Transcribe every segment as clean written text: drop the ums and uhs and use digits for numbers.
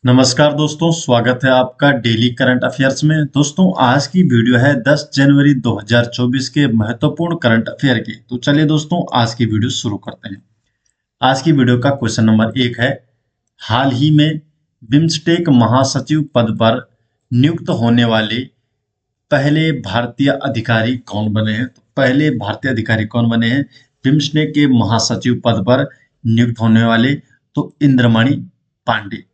नमस्कार दोस्तों, स्वागत है आपका डेली करंट अफेयर्स में। दोस्तों, आज की वीडियो है 10 जनवरी 2024 के महत्वपूर्ण करंट अफेयर की। तो चलिए दोस्तों, आज की वीडियो शुरू करते हैं। आज की वीडियो का क्वेश्चन नंबर 1 है, हाल ही में बिम्स्टेक महासचिव पद पर नियुक्त होने वाले पहले भारतीय अधिकारी कौन बने हैं? तो पहले भारतीय अधिकारी कौन बने हैं बिम्स्टेक के महासचिव पद पर नियुक्त होने वाले? तो इंद्रमणि पांडे।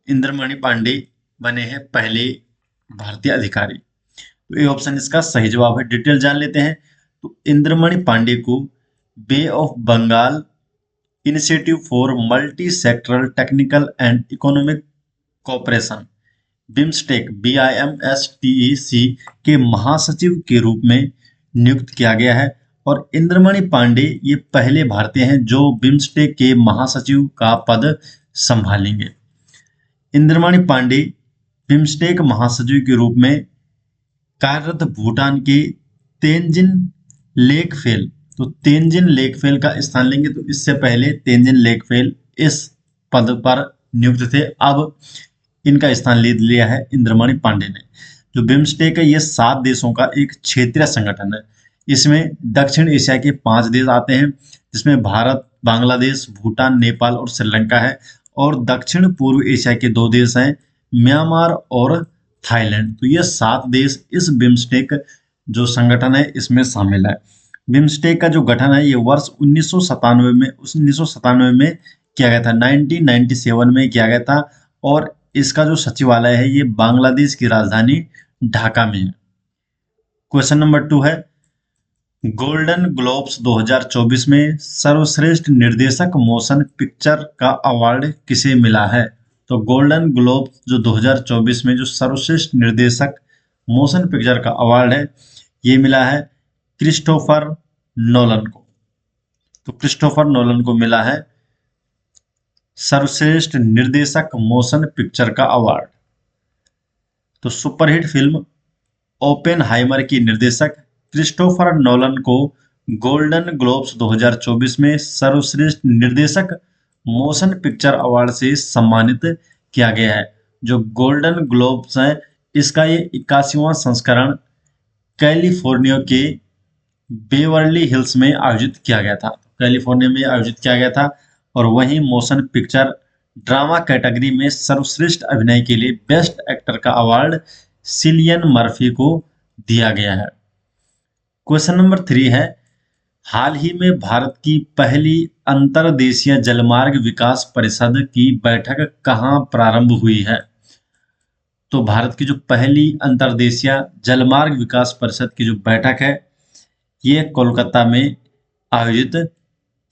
इंद्रमणि पांडे बने हैं पहले भारतीय अधिकारी। तो ये ऑप्शन इसका सही जवाब है। डिटेल जान लेते हैं। तो इंद्रमणि पांडे को Bay of Bengal initiative for multi sectoral technical and economic cooperation BIMSTEC BIMSTEC के महासचिव के रूप में नियुक्त किया गया है। और इंद्रमणि पांडे ये पहले भारतीय हैं जो बिम्स्टेक के महासचिव का पद संभालेंगे। इंद्रमणि पांडे बिम्स्टेक महासचिव के रूप में कार्यरत भूटान के तेंजिन लेकफेल। तो तेंजिन लेकफेल का स्थान लेंगे। तो इससे पहले तेंजिन लेकफेल इस पद पर नियुक्त थे, अब इनका स्थान ले लिया है इंद्रमणि पांडे ने। जो बिम्स्टेक है ये 7 देशों का एक क्षेत्रीय संगठन है। इसमें दक्षिण एशिया के 5 देश आते हैं, जिसमें भारत, बांग्लादेश, भूटान, नेपाल और श्रीलंका है। और दक्षिण पूर्व एशिया के 2 देश हैं, म्यांमार और थाईलैंड। तो ये 7 देश इस बिम्स्टेक जो संगठन है इसमें शामिल है। बिम्स्टेक का जो गठन है ये वर्ष 1997 में किया गया था, 1997 में किया गया था। और इसका जो सचिवालय है ये बांग्लादेश की राजधानी ढाका में है। क्वेश्चन नंबर 2 है, गोल्डन ग्लोब्स 2024 में सर्वश्रेष्ठ निर्देशक मोशन पिक्चर का अवार्ड किसे मिला है? तो गोल्डन ग्लोब्स जो 2024 में जो सर्वश्रेष्ठ निर्देशक मोशन पिक्चर का अवार्ड है ये मिला है क्रिस्टोफर नोलन को। तो क्रिस्टोफर नोलन को मिला है सर्वश्रेष्ठ निर्देशक मोशन पिक्चर का अवार्ड। तो सुपरहिट फिल्म ओपेनहाइमर की निर्देशक क्रिस्टोफर नोलन को गोल्डन ग्लोब्स 2024 में सर्वश्रेष्ठ निर्देशक मोशन पिक्चर अवार्ड से सम्मानित किया गया है। जो गोल्डन ग्लोब्स है इसका ये 81वां संस्करण कैलिफोर्निया के बेवर्ली हिल्स में आयोजित किया गया था। कैलिफोर्निया में आयोजित किया गया था। और वहीं मोशन पिक्चर ड्रामा कैटेगरी में सर्वश्रेष्ठ अभिनय के लिए बेस्ट एक्टर का अवार्ड सिलियन मर्फी को दिया गया है। क्वेश्चन नंबर 3 है, हाल ही में भारत की पहली अंतर्देशीय जलमार्ग विकास परिषद की बैठक कहाँ प्रारंभ हुई है? तो भारत की जो पहली अंतर्देशीय जलमार्ग विकास परिषद की जो बैठक है ये कोलकाता में आयोजित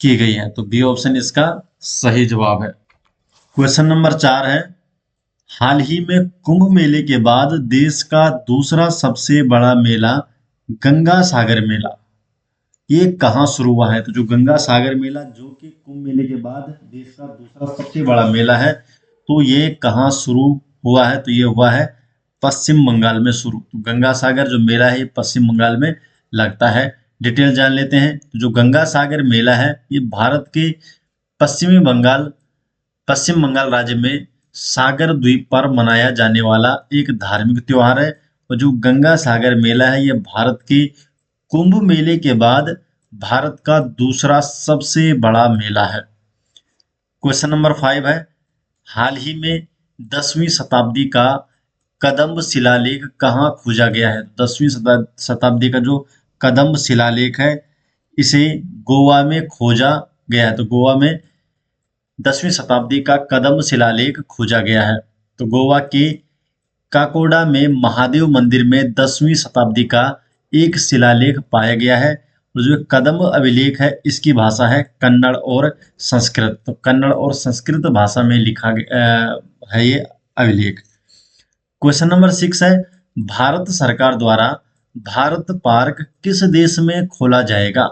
की गई है। तो बी ऑप्शन इसका सही जवाब है। क्वेश्चन नंबर 4 है, हाल ही में कुंभ मेले के बाद देश का दूसरा सबसे बड़ा मेला गंगा सागर मेला ये कहाँ शुरू हुआ है? तो जो गंगा सागर मेला जो कि कुंभ मेले के बाद देश का दूसरा सबसे बड़ा मेला है, तो ये कहाँ शुरू हुआ है? तो ये हुआ है पश्चिम बंगाल में शुरू। तो गंगा सागर जो मेला है ये पश्चिम बंगाल में लगता है। डिटेल जान लेते हैं। तो जो गंगा सागर मेला है ये भारत के पश्चिम बंगाल राज्य में सागर द्वीप पर मनाया जाने वाला एक धार्मिक त्योहार है। और जो गंगा सागर मेला है ये भारत के कुंभ मेले के बाद भारत का दूसरा सबसे बड़ा मेला है। क्वेश्चन नंबर 5 है, हाल ही में 10वीं शताब्दी का कदम्ब शिलालेख कहाँ खोजा गया है? 10वीं शताब्दी का जो कदम्ब शिलालेख है इसे गोवा में खोजा गया है। तो गोवा में 10वीं शताब्दी का कदम्ब शिलालेख खोजा गया है। तो गोवा के काकोडा में महादेव मंदिर में 10वीं शताब्दी का एक शिलालेख पाया गया है। और जो कदम्ब अभिलेख है इसकी भाषा है कन्नड़ और संस्कृत। तो कन्नड़ और संस्कृत भाषा में लिखा है ये अभिलेख। क्वेश्चन नंबर 6 है, भारत सरकार द्वारा भारत पार्क किस देश में खोला जाएगा?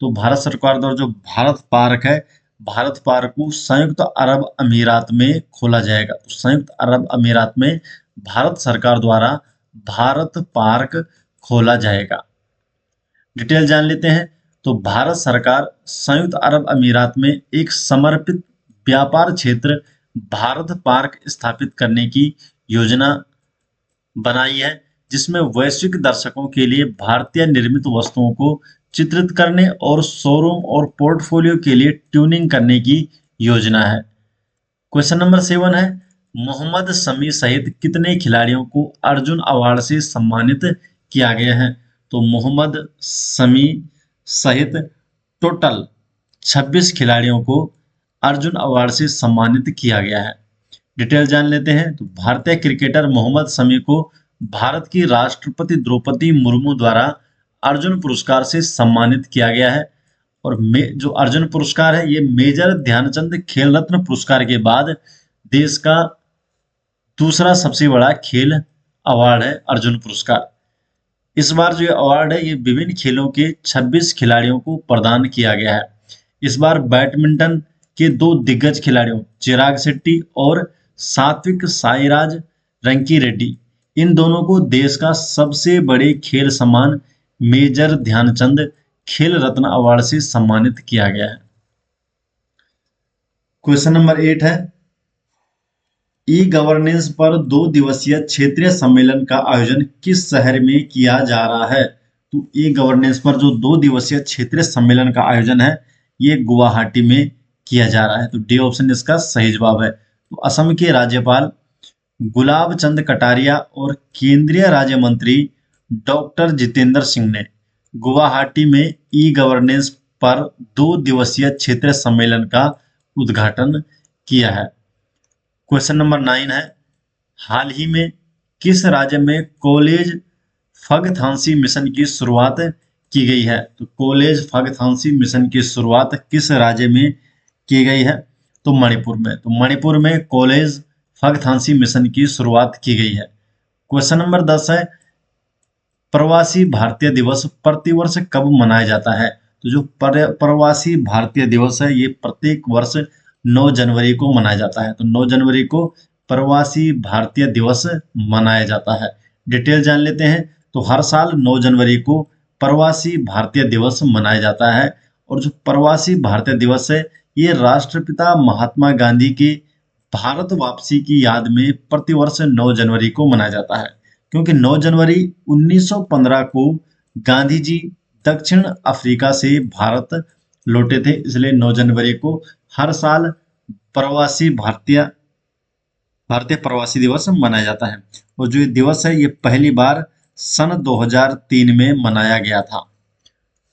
तो भारत सरकार द्वारा जो भारत पार्क है, भारत पार्क को संयुक्त अरब अमीरात में खोला जाएगा। तो संयुक्त अरब अमीरात में भारत सरकार द्वारा भारत पार्क खोला जाएगा। डिटेल जान लेते हैं। तो भारत सरकार संयुक्त अरब अमीरात में एक समर्पित व्यापार क्षेत्र भारत पार्क स्थापित करने की योजना बनाई है, जिसमें वैश्विक दर्शकों के लिए भारतीय निर्मित वस्तुओं को चित्रित करने और शोरूम और पोर्टफोलियो के लिए ट्यूनिंग करने की योजना है। क्वेश्चन नंबर 7 है, मोहम्मद शमी सहित कितने खिलाड़ियों को अर्जुन अवार्ड से सम्मानित किया गया है? तो मोहम्मद शमी सहित टोटल 26 खिलाड़ियों को अर्जुन अवार्ड से सम्मानित किया गया है। डिटेल जान लेते हैं। तो भारतीय क्रिकेटर मोहम्मद शमी को भारत की राष्ट्रपति द्रौपदी मुर्मू द्वारा अर्जुन पुरस्कार से सम्मानित किया गया है। और जो अर्जुन पुरस्कार है, ये मेजर ध्यानचंद खेल रत्न पुरस्कार के बाद देश का दूसरा सबसे बड़ा खेल अवार्ड है अर्जुन पुरस्कार। इस बार जो अवार्ड है, ये विभिन्न खेलों के 26 खिलाड़ियों को प्रदान किया गया है। इस बार बैडमिंटन के 2 दिग्गज खिलाड़ियों चिराग शेट्टी और सात्विक साईराज रंकी रेड्डी, इन दोनों को देश का सबसे बड़े खेल सम्मान मेजर ध्यानचंद खेल रत्न अवार्ड से सम्मानित किया गया है। क्वेश्चन नंबर 8 है, ई गवर्नेंस पर 2 दिवसीय क्षेत्रीय सम्मेलन का आयोजन किस शहर में किया जा रहा है? तो ई गवर्नेंस पर जो 2 दिवसीय क्षेत्रीय सम्मेलन का आयोजन है, ये गुवाहाटी में किया जा रहा है। तो डी ऑप्शन इसका सही जवाब है। तो असम के राज्यपाल गुलाब चंद कटारिया और केंद्रीय राज्य मंत्री डॉक्टर जितेंद्र सिंह ने गुवाहाटी में ई गवर्नेंस पर 2 दिवसीय क्षेत्रीय सम्मेलन का उद्घाटन किया है। क्वेश्चन नंबर 9 है, हाल ही में किस राज्य में कॉलेज फगथांसी मिशन की शुरुआत की गई है? तो कॉलेज फगथांसी मिशन की शुरुआत किस राज्य में की गई है? तो मणिपुर में। तो मणिपुर में कॉलेज फगथांसी मिशन की शुरुआत की गई है। क्वेश्चन नंबर 10 है, प्रवासी भारतीय दिवस प्रतिवर्ष कब मनाया जाता है? तो जो प्रवासी भारतीय दिवस है, ये प्रत्येक वर्ष 9 जनवरी को मनाया जाता है। तो 9 जनवरी को प्रवासी भारतीय दिवस मनाया जाता है। डिटेल जान लेते हैं। तो हर साल 9 जनवरी को प्रवासी भारतीय दिवस मनाया जाता है। और जो प्रवासी भारतीय दिवस है, ये राष्ट्रपिता महात्मा गांधी की भारत वापसी की याद में प्रतिवर्ष 9 जनवरी को मनाया जाता है। क्योंकि 9 जनवरी 1915 को गांधी जी दक्षिण अफ्रीका से भारत लौटे थे, इसलिए 9 जनवरी को हर साल भारतीय प्रवासी दिवस मनाया जाता है। और जो ये दिवस है, ये पहली बार सन 2003 में मनाया गया था।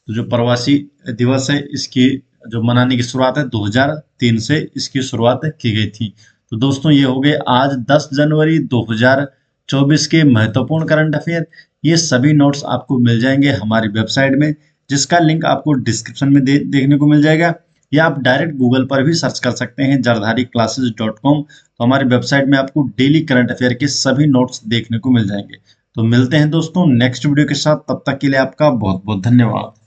तो जो प्रवासी दिवस है, इसकी जो मनाने की शुरुआत है 2003 से इसकी शुरुआत की गई थी। तो दोस्तों, ये हो गए आज 10 जनवरी 2024 के महत्वपूर्ण करंट अफेयर। ये सभी नोट्स आपको मिल जाएंगे हमारी वेबसाइट में, जिसका लिंक आपको डिस्क्रिप्शन में देखने को मिल जाएगा, या आप डायरेक्ट गूगल पर भी सर्च कर सकते हैं jardhariclasses.com। तो हमारी वेबसाइट में आपको डेली करंट अफेयर के सभी नोट्स देखने को मिल जाएंगे। तो मिलते हैं दोस्तों नेक्स्ट वीडियो के साथ, तब तक के लिए आपका बहुत बहुत धन्यवाद।